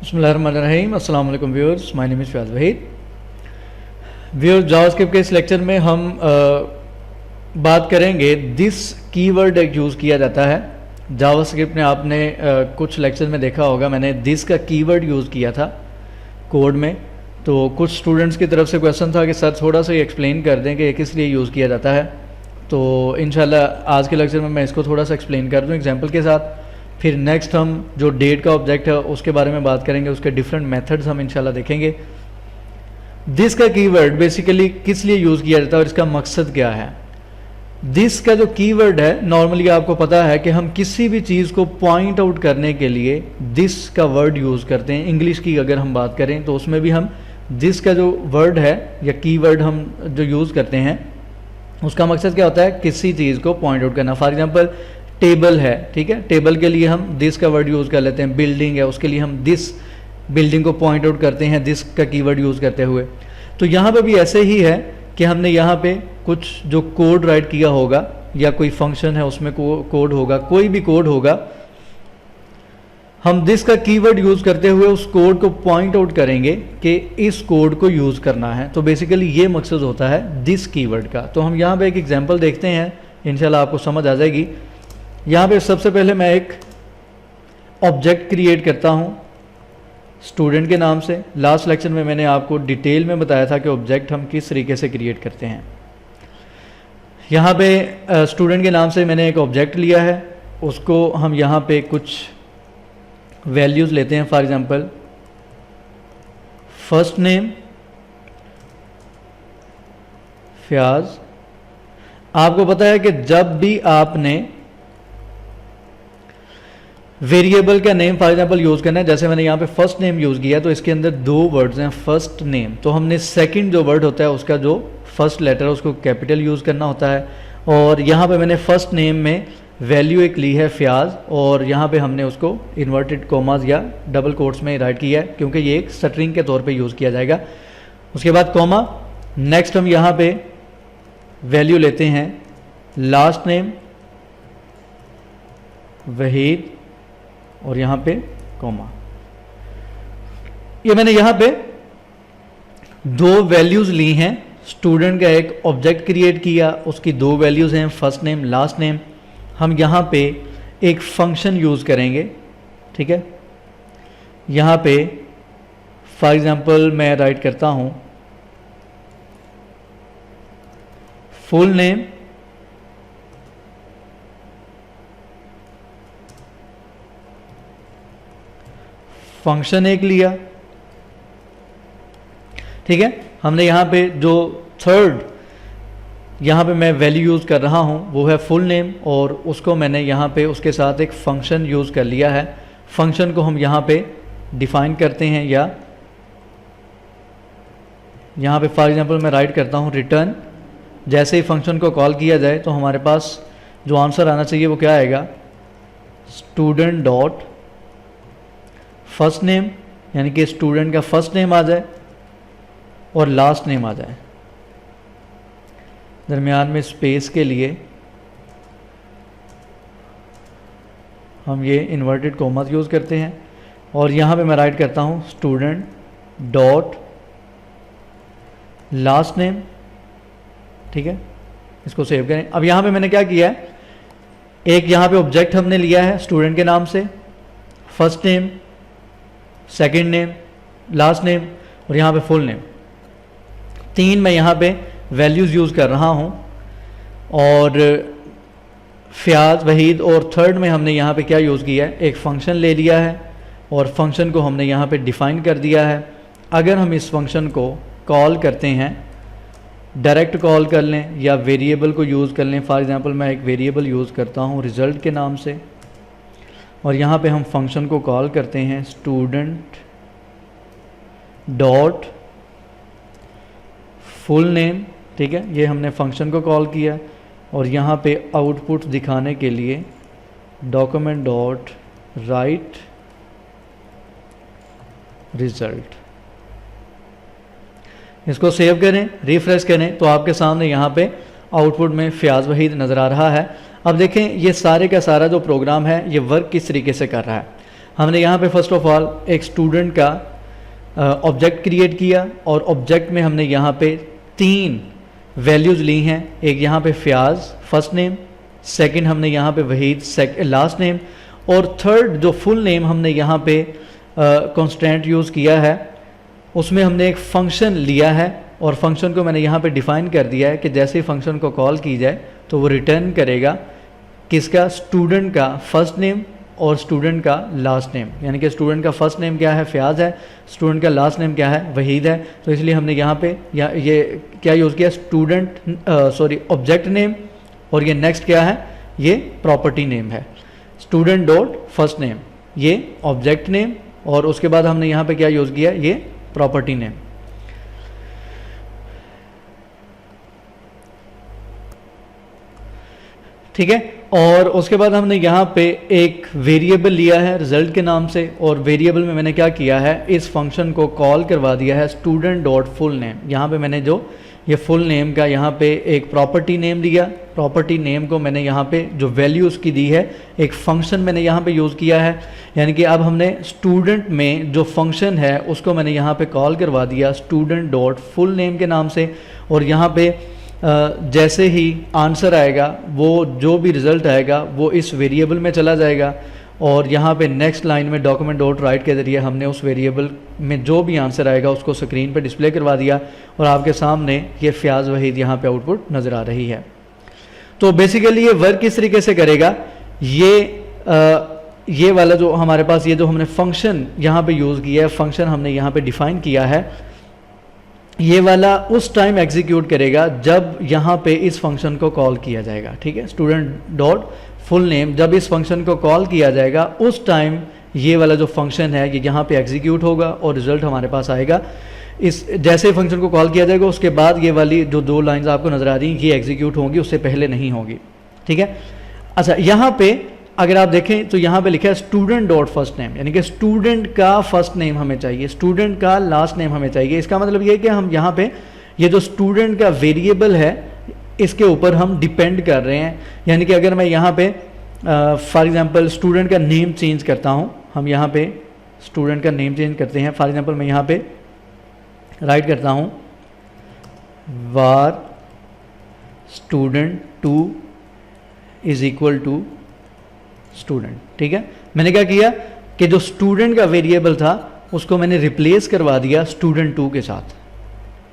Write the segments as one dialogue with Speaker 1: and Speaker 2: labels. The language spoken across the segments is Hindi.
Speaker 1: बिस्मिल्लाहिर्रहमानिर्रहीम। अस्सलाम वालेकुम viewers, my name is Fayaz Waheed. Viewers, JavaScript के इस लेक्चर में हम बात करेंगे दिस कीवर्ड एक यूज़ किया जाता है। जावास्क्रिप्ट में आपने कुछ लेक्चर में देखा होगा, मैंने दिस का कीवर्ड यूज़ किया था कोड में। तो कुछ स्टूडेंट्स की तरफ से क्वेश्चन था कि सर थोड़ा सा ये एक्सप्लेन कर दें कि ये किस लिए यूज़ किया जाता है। तो इंशाल्लाह आज के लेक्चर में मैं इसको थोड़ा सा एक्सप्लेन कर दूँ एग्जाम्पल के साथ। फिर नेक्स्ट हम जो डेट का ऑब्जेक्ट है उसके बारे में बात करेंगे, उसके डिफरेंट मेथड्स हम इंशाल्लाह देखेंगे। दिस का कीवर्ड बेसिकली किस लिए यूज़ किया जाता है और इसका मकसद क्या है। दिस का जो कीवर्ड है, नॉर्मली आपको पता है कि हम किसी भी चीज़ को पॉइंट आउट करने के लिए दिस का वर्ड यूज़ करते हैं। इंग्लिश की अगर हम बात करें तो उसमें भी हम दिस का जो वर्ड है या कीवर्ड हम जो यूज़ करते हैं उसका मकसद क्या होता है, किसी चीज़ को पॉइंट आउट करना। फॉर एग्जांपल टेबल है, ठीक है, टेबल के लिए हम दिस का वर्ड यूज़ कर लेते हैं। बिल्डिंग है, उसके लिए हम दिस बिल्डिंग को पॉइंट आउट करते हैं दिस का कीवर्ड यूज़ करते हुए। तो यहाँ पे भी ऐसे ही है कि हमने यहाँ पे कुछ जो कोड राइट किया होगा या कोई फंक्शन है उसमें कोड होगा, कोई भी कोड होगा, हम दिस का कीवर्ड यूज़ करते हुए उस कोड को पॉइंट आउट करेंगे कि इस कोड को यूज़ करना है। तो बेसिकली ये मकसद होता है दिस कीवर्ड का। तो हम यहाँ पे एक एग्जांपल देखते हैं, इंशाल्लाह आपको समझ आ जाएगी। यहाँ पे सबसे पहले मैं एक ऑब्जेक्ट क्रिएट करता हूँ स्टूडेंट के नाम से। लास्ट लेक्चर में मैंने आपको डिटेल में बताया था कि ऑब्जेक्ट हम किस तरीके से क्रिएट करते हैं। यहाँ पे स्टूडेंट के नाम से मैंने एक ऑब्जेक्ट लिया है, उसको हम यहाँ पे कुछ वैल्यूज़ लेते हैं। For example first name Fayaz. आपको पता है कि जब भी आपने वेरिएबल का नेम फॉर एग्जांपल यूज़ करना है, जैसे मैंने यहाँ पे फर्स्ट नेम यूज़ किया तो इसके अंदर दो वर्ड्स हैं फर्स्ट नेम। तो हमने सेकंड जो वर्ड होता है उसका जो फर्स्ट लेटर है उसको कैपिटल यूज़ करना होता है। और यहाँ पे मैंने फर्स्ट नेम में वैल्यू एक ली है फयाज, और यहाँ पे हमने उसको इन्वर्टेड कोमास या डबल कोट्स में राइट किया है क्योंकि ये एक स्ट्रिंग के तौर पे यूज़ किया जाएगा। उसके बाद कॉमा। नेक्स्ट हम यहाँ पे वैल्यू लेते हैं लास्ट नेम वहीद, और यहाँ पे कॉमा। ये मैंने यहाँ पे दो वैल्यूज़ ली हैं। स्टूडेंट का एक ऑब्जेक्ट क्रिएट किया, उसकी दो वैल्यूज़ हैं फर्स्ट नेम लास्ट नेम। हम यहाँ पे एक फंक्शन यूज़ करेंगे, ठीक है। यहाँ पे फॉर एग्जांपल मैं राइट करता हूँ फुल नेम फंक्शन एक लिया, ठीक है। हमने यहाँ पे जो थर्ड यहाँ पे मैं वैल्यू यूज़ कर रहा हूँ वो है फुल नेम, और उसको मैंने यहाँ पे उसके साथ एक फंक्शन यूज़ कर लिया है। फंक्शन को हम यहाँ पे डिफ़ाइन करते हैं, या यहाँ पे फॉर एग्जांपल मैं राइट करता हूँ रिटर्न। जैसे ही फंक्शन को कॉल किया जाए तो हमारे पास जो आंसर आना चाहिए वो क्या आएगा, स्टूडेंट डॉट फर्स्ट नेम, यानी कि स्टूडेंट का फर्स्ट नेम आ जाए और लास्ट नेम आ जाए। दरमियान में स्पेस के लिए हम ये इन्वर्टेड कोमास यूज़ करते हैं, और यहाँ पे मैं राइट करता हूँ स्टूडेंट डॉट लास्ट नेम, ठीक है। इसको सेव करें। अब यहाँ पे मैंने क्या किया है, एक यहाँ पे ऑब्जेक्ट हमने लिया है स्टूडेंट के नाम से, first name second name last name और यहाँ पे फुल नेम। तीन मैं यहाँ पे वैल्यूज़ यूज़ कर रहा हूँ, और फयाज वहीद। और थर्ड में हमने यहाँ पे क्या यूज़ किया है, एक फ़ंक्शन ले लिया है और फंक्शन को हमने यहाँ पे डिफ़ाइन कर दिया है। अगर हम इस फंक्शन को कॉल करते हैं, डायरेक्ट कॉल कर लें या वेरिएबल को यूज़ कर लें। फॉर एग्जांपल मैं एक वेरिएबल यूज़ करता हूँ रिज़ल्ट के नाम से, और यहाँ पे हम फंक्शन को कॉल करते हैं स्टूडेंट डॉट फुल नेम, ठीक है। ये हमने फंक्शन को कॉल किया, और यहाँ पे आउटपुट दिखाने के लिए डॉक्यूमेंट डॉट राइट रिज़ल्ट। इसको सेव करें, रिफ्रेश करें तो आपके सामने यहाँ पे आउटपुट में फयाज वहीद नज़र आ रहा है। अब देखें ये सारे का सारा जो प्रोग्राम है ये वर्क किस तरीके से कर रहा है। हमने यहाँ पे फर्स्ट ऑफ ऑल एक स्टूडेंट का ऑब्जेक्ट क्रिएट किया और ऑब्जेक्ट में हमने यहाँ पे 3 वैल्यूज़ ली हैं। एक यहाँ पे फ़याज़ फर्स्ट नेम, सेकंड हमने यहाँ पे वहीद लास्ट नेम, और थर्ड जो फुल नेम हमने यहाँ पे कॉन्स्टेंट यूज़ किया है, उसमें हमने एक फ़ंक्शन लिया है और फंक्शन को मैंने यहाँ पे डिफ़ाइन कर दिया है कि जैसे ही फंक्शन को कॉल की जाए तो वो रिटर्न करेगा किसका, स्टूडेंट का फर्स्ट नेम और स्टूडेंट का लास्ट नेम। यानी कि स्टूडेंट का फर्स्ट नेम क्या है, फ़याज़ है, स्टूडेंट का लास्ट नेम क्या है, वहीद है। तो इसलिए हमने यहाँ पे ये क्या यूज़ किया, ऑब्जेक्ट नेम, और ये नेक्स्ट क्या है, ये प्रॉपर्टी नेम है। स्टूडेंट डॉट फर्स्ट नेम, ये ऑब्जेक्ट नेम, और उसके बाद हमने यहाँ पे क्या यूज़ किया, ये प्रॉपर्टी नेम। ठीक है, और उसके बाद हमने यहाँ पे एक वेरिएबल लिया है रिजल्ट के नाम से, और वेरिएबल में मैंने क्या किया है, इस फंक्शन को कॉल करवा दिया है स्टूडेंट डॉट फुल नेम। यहाँ पे मैंने जो ये फुल नेम का यहाँ पे एक प्रॉपर्टी नेम दिया, प्रॉपर्टी नेम को मैंने यहाँ पे जो वैल्यू उसकी दी है, एक फंक्शन मैंने यहाँ पे यूज़ किया है। यानी कि अब हमने स्टूडेंट में जो फंक्शन है उसको मैंने यहाँ पे कॉल करवा दिया स्टूडेंट डॉट फुल नेम के नाम से, और यहाँ पे जैसे ही आंसर आएगा, वो जो भी रिज़ल्ट आएगा वो इस वेरिएबल में चला जाएगा, और यहाँ पे नेक्स्ट लाइन में डॉक्यूमेंट डॉट राइट के ज़रिए हमने उस वेरिएबल में जो भी आंसर आएगा उसको स्क्रीन पे डिस्प्ले करवा दिया, और आपके सामने ये फ़याज़ वहीद यहाँ पे आउटपुट नज़र आ रही है। तो बेसिकली ये वर्क किस तरीके से करेगा, ये वाला जो हमारे पास ये जो हमने फंक्शन यहाँ पे यूज़ किया है, फंक्शन हमने यहाँ पे डिफ़ाइन किया है, ये वाला उस टाइम एग्जीक्यूट करेगा जब यहाँ पे इस फंक्शन को कॉल किया जाएगा। ठीक है, स्टूडेंट डॉट फुल नेम, जब इस फंक्शन को कॉल किया जाएगा उस टाइम ये वाला जो फंक्शन है ये यहाँ पे एग्जीक्यूट होगा और रिजल्ट हमारे पास आएगा। इस जैसे ही फंक्शन को कॉल किया जाएगा उसके बाद ये वाली जो 2 लाइंस आपको नज़र आ रही हैं ये एग्जीक्यूट होंगी, उससे पहले नहीं होगी। ठीक है, अच्छा यहाँ पे अगर आप देखें तो यहाँ पे लिखा है स्टूडेंट डॉट फर्स्ट नेम, यानी कि स्टूडेंट का फर्स्ट नेम हमें चाहिए, स्टूडेंट का लास्ट नेम हमें चाहिए। इसका मतलब ये है कि हम यहाँ पे ये जो स्टूडेंट का वेरिएबल है इसके ऊपर हम डिपेंड कर रहे हैं। यानी कि अगर मैं यहाँ पे फॉर एग्जांपल स्टूडेंट का नेम चेंज करता हूँ, हम यहाँ पे स्टूडेंट का नेम चेंज करते हैं। फॉर एग्जांपल मैं यहाँ पे राइट करता हूँ var student2 is equal to student. ठीक है, मैंने क्या किया कि जो स्टूडेंट का वेरिएबल था उसको मैंने रिप्लेस करवा दिया स्टूडेंट2 के साथ।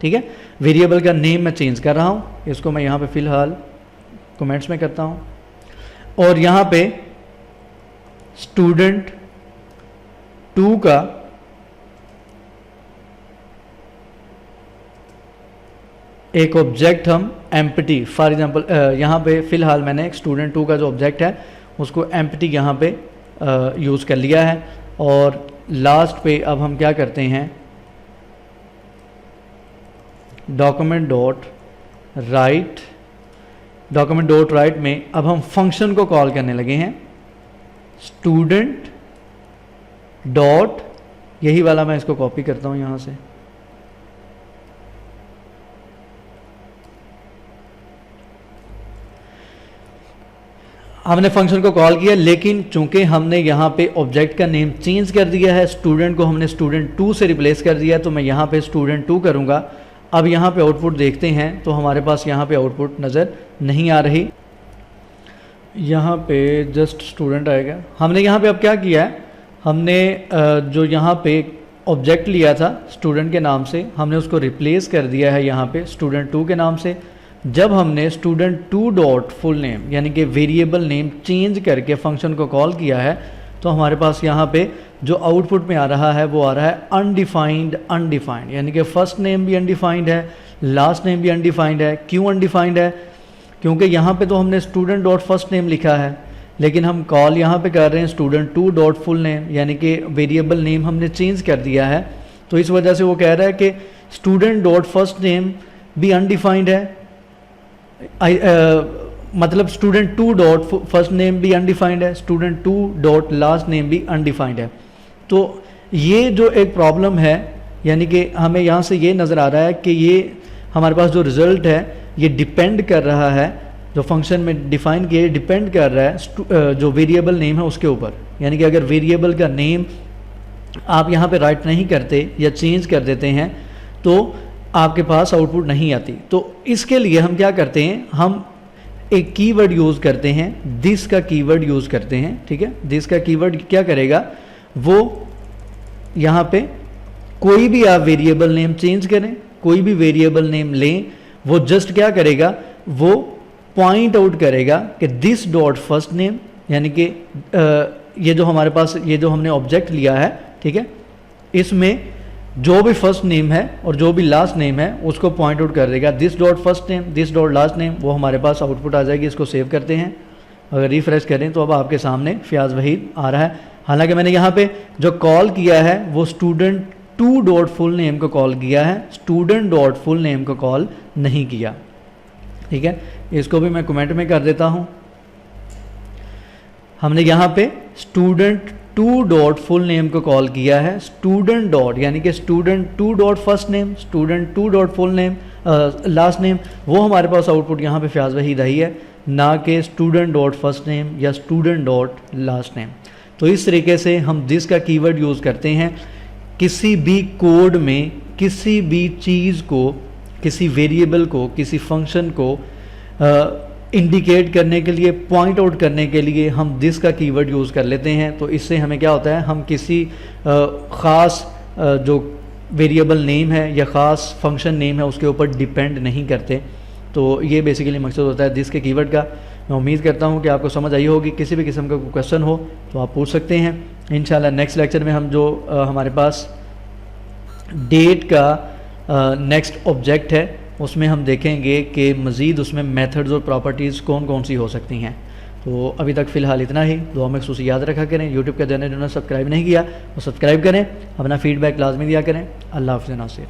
Speaker 1: ठीक है, वेरिएबल का नेम मैं चेंज कर रहा हूँ, इसको मैं यहाँ पे फ़िलहाल कमेंट्स में करता हूँ, और यहाँ पे स्टूडेंट2 का एक ऑब्जेक्ट हम एम्प्टी, फॉर एग्जांपल यहाँ पे फ़िलहाल मैंने स्टूडेंट2 का जो ऑब्जेक्ट है उसको एम्प्टी यहाँ पे यूज़ कर लिया है। और लास्ट पे अब हम क्या करते हैं, डॉक्यूमेंट डॉट राइट में अब हम फंक्शन को कॉल करने लगे हैं स्टूडेंट डॉट, यही वाला मैं इसको कॉपी करता हूँ यहाँ से, हमने फंक्शन को कॉल किया, लेकिन चूंकि हमने यहाँ पे ऑब्जेक्ट का नेम चेंज कर दिया है, स्टूडेंट को हमने स्टूडेंट2 से रिप्लेस कर दिया, तो मैं यहाँ पे स्टूडेंट2 करूँगा। अब यहाँ पे आउटपुट देखते हैं तो हमारे पास यहाँ पे आउटपुट नज़र नहीं आ रही, यहाँ पे जस्ट स्टूडेंट आएगा। हमने यहाँ पे अब क्या किया है, हमने जो यहाँ पे ऑब्जेक्ट लिया था स्टूडेंट के नाम से, हमने उसको रिप्लेस कर दिया है यहाँ पे स्टूडेंट2 के नाम से। जब हमने स्टूडेंट2 डॉट फुल नेम यानी कि वेरिएबल नेम चेंज करके फंक्शन को कॉल किया है, तो हमारे पास यहाँ पे जो आउटपुट में आ रहा है वो आ रहा है अनडिफाइंड, यानी कि फर्स्ट नेम भी अनडिफाइंड है, लास्ट नेम भी अनडिफाइंड है। क्यों अनडिफाइंड है, क्योंकि यहाँ पे तो हमने स्टूडेंट डॉट फर्स्ट नेम लिखा है, लेकिन हम कॉल यहाँ पे कर रहे हैं स्टूडेंट2 डॉट फुल नेम, यानी कि वेरिएबल नेम हमने चेंज कर दिया है। तो इस वजह से वो कह रहा है कि स्टूडेंट डॉट फर्स्ट नेम भी अनडिफाइंड है, मतलब स्टूडेंट2 डॉट फर्स्ट नेम भी अनडिफाइंड है, स्टूडेंट2 डॉट लास्ट नेम भी अनडिफाइंड है। तो ये जो एक प्रॉब्लम है, यानी कि हमें यहाँ से ये नज़र आ रहा है कि ये हमारे पास जो रिज़ल्ट है ये डिपेंड कर रहा है जो फंक्शन में डिफाइन किए डिपेंड कर रहा है जो वेरिएबल नेम है उसके ऊपर। यानी कि अगर वेरिएबल का नेम आप यहाँ पे राइट नहीं करते या चेंज कर देते हैं तो आपके पास आउटपुट नहीं आती। तो इसके लिए हम क्या करते हैं, हम एक कीवर्ड यूज़ करते हैं, दिस का कीवर्ड यूज़ करते हैं। ठीक है, दिस का कीवर्ड क्या करेगा, वो यहाँ पे कोई भी आप वेरिएबल नेम चेंज करें, कोई भी वेरिएबल नेम लें, वो जस्ट क्या करेगा, वो पॉइंट आउट करेगा कि दिस डॉट फर्स्ट नेम, यानी कि ये जो हमारे पास ये जो हमने ऑब्जेक्ट लिया है, ठीक है, इसमें जो भी फर्स्ट नेम है और जो भी लास्ट नेम है उसको पॉइंट आउट कर देगा। This dot first name, this dot last name, वो हमारे पास आउटपुट आ जाएगी। इसको सेव करते हैं, अगर रिफ्रेश करें तो अब आपके सामने फ़याज़ वहीद आ रहा है। हालांकि मैंने यहाँ पे जो कॉल किया है वो student to dot full name को कॉल किया है, स्टूडेंट डॉट फुल नेम को कॉल नहीं किया। ठीक है, इसको भी मैं कमेंट में कर देता हूँ। हमने यहाँ पे student to dot full name को कॉल किया है, स्टूडेंट डॉट यानी कि student to dot first name, student to dot full name last name, वो हमारे पास आउटपुट यहाँ पे फ़याज़ वहीद आई है, ना कि स्टूडेंट डॉट फर्स्ट नेम या स्टूडेंट डॉट लास्ट नेम। तो इस तरीके से हम दिस का कीवर्ड यूज़ करते हैं किसी भी कोड में, किसी भी चीज़ को, किसी वेरिएबल को, किसी फंक्शन को इंडिकेट करने के लिए, पॉइंट आउट करने के लिए हम दिस का कीवर्ड यूज़ कर लेते हैं। तो इससे हमें क्या होता है, हम किसी ख़ास जो वेरिएबल नेम है या ख़ास फंक्शन नेम है उसके ऊपर डिपेंड नहीं करते। तो ये बेसिकली मकसद होता है दिस के कीवर्ड का। मैं उम्मीद करता हूँ कि आपको समझ आई होगी। किसी भी किस्म का कोई क्वेश्चन हो तो आप पूछ सकते हैं। इंशाल्लाह नेक्स्ट लेक्चर में हम जो हमारे पास डेट का नेक्स्ट ऑब्जेक्ट है उसमें हम देखेंगे कि मज़ीद उसमें मेथड्स और प्रॉपर्टीज़ कौन कौन सी हो सकती हैं। तो अभी तक फ़िलहाल इतना ही। दुआ में खुसूसी याद रखा करें। यूट्यूब का चैनल जिन्होंने सब्सक्राइब नहीं किया वो सब्सक्राइब करें। अपना फ़ीडबैक लाजमी दिया करें। अल्लाह हाफ़िज़ नासिर।